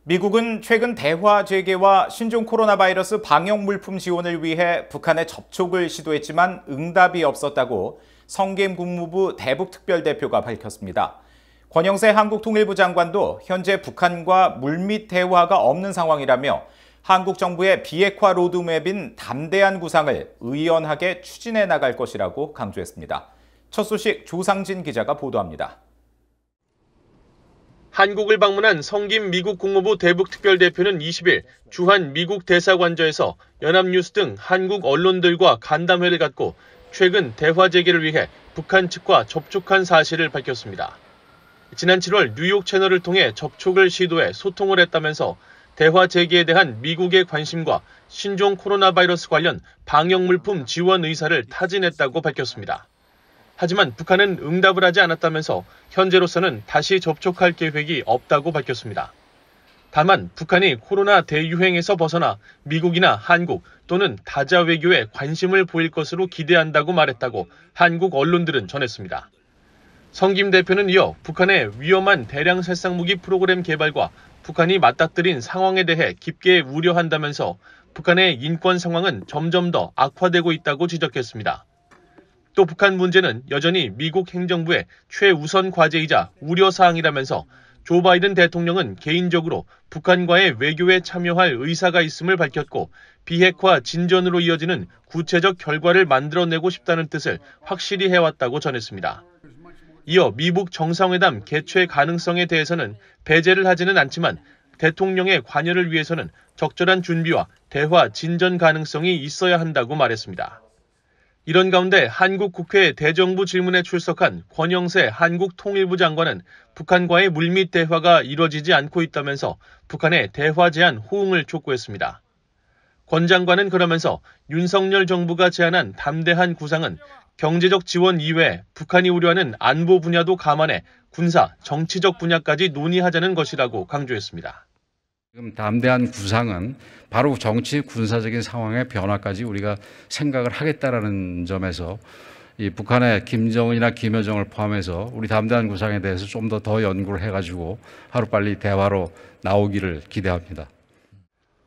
미국은 최근 대화 재개와 신종 코로나 바이러스 방역 물품 지원을 위해 북한에 접촉을 시도했지만 응답이 없었다고 성김 국무부 대북특별대표가 밝혔습니다. 권영세 한국통일부 장관도 현재 북한과 물밑 대화가 없는 상황이라며 한국 정부의 비핵화 로드맵인 담대한 구상을 의연하게 추진해 나갈 것이라고 강조했습니다. 첫 소식 조상진 기자가 보도합니다. 한국을 방문한 성김 미국 국무부 대북특별대표는 20일 주한 미국 대사관저에서 연합뉴스 등 한국 언론들과 간담회를 갖고 최근 대화 재개를 위해 북한 측과 접촉한 사실을 밝혔습니다. 지난 7월 뉴욕 채널을 통해 접촉을 시도해 소통을 했다면서 대화 재개에 대한 미국의 관심과 신종 코로나 바이러스 관련 방역 물품 지원 의사를 타진했다고 밝혔습니다. 하지만 북한은 응답을 하지 않았다면서 현재로서는 다시 접촉할 계획이 없다고 밝혔습니다. 다만 북한이 코로나 대유행에서 벗어나 미국이나 한국 또는 다자 외교에 관심을 보일 것으로 기대한다고 말했다고 한국 언론들은 전했습니다. 성김 대표는 이어 북한의 위험한 대량 살상무기 프로그램 개발과 북한이 맞닥뜨린 상황에 대해 깊게 우려한다면서 북한의 인권 상황은 점점 더 악화되고 있다고 지적했습니다. 또 북한 문제는 여전히 미국 행정부의 최우선 과제이자 우려사항이라면서 조 바이든 대통령은 개인적으로 북한과의 외교에 참여할 의사가 있음을 밝혔고 비핵화 진전으로 이어지는 구체적 결과를 만들어내고 싶다는 뜻을 확실히 해왔다고 전했습니다. 이어 미북 정상회담 개최 가능성에 대해서는 배제를 하지는 않지만 대통령의 관여를 위해서는 적절한 준비와 대화 진전 가능성이 있어야 한다고 말했습니다. 이런 가운데 한국 국회 대정부 질문에 출석한 권영세 한국통일부 장관은 북한과의 물밑 대화가 이뤄지지 않고 있다면서 북한의 대화 제안 호응을 촉구했습니다. 권 장관은 그러면서 윤석열 정부가 제안한 담대한 구상은 경제적 지원 이외에 북한이 우려하는 안보 분야도 감안해 군사, 정치적 분야까지 논의하자는 것이라고 강조했습니다. 지금 담대한 구상은 바로 정치 군사적인 상황의 변화까지 우리가 생각을 하겠다라는 점에서 이 북한의 김정은이나 김여정을 포함해서 우리 담대한 구상에 대해서 좀 더 연구를 해가지고 하루빨리 대화로 나오기를 기대합니다.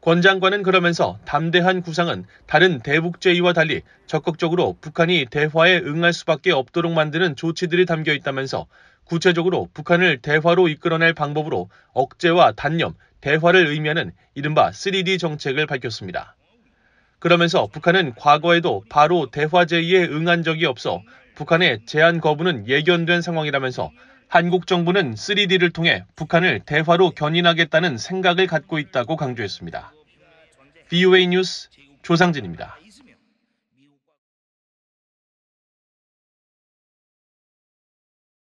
권 장관은 그러면서 담대한 구상은 다른 대북 제의와 달리 적극적으로 북한이 대화에 응할 수밖에 없도록 만드는 조치들이 담겨 있다면서 구체적으로 북한을 대화로 이끌어낼 방법으로 억제와 단념, 대화를 의미하는 이른바 3D 정책을 밝혔습니다. 그러면서 북한은 과거에도 바로 대화 제의에 응한 적이 없어 북한의 제안 거부는 예견된 상황이라면서 한국 정부는 3D를 통해 북한을 대화로 견인하겠다는 생각을 갖고 있다고 강조했습니다. VOA 뉴스 조상진입니다.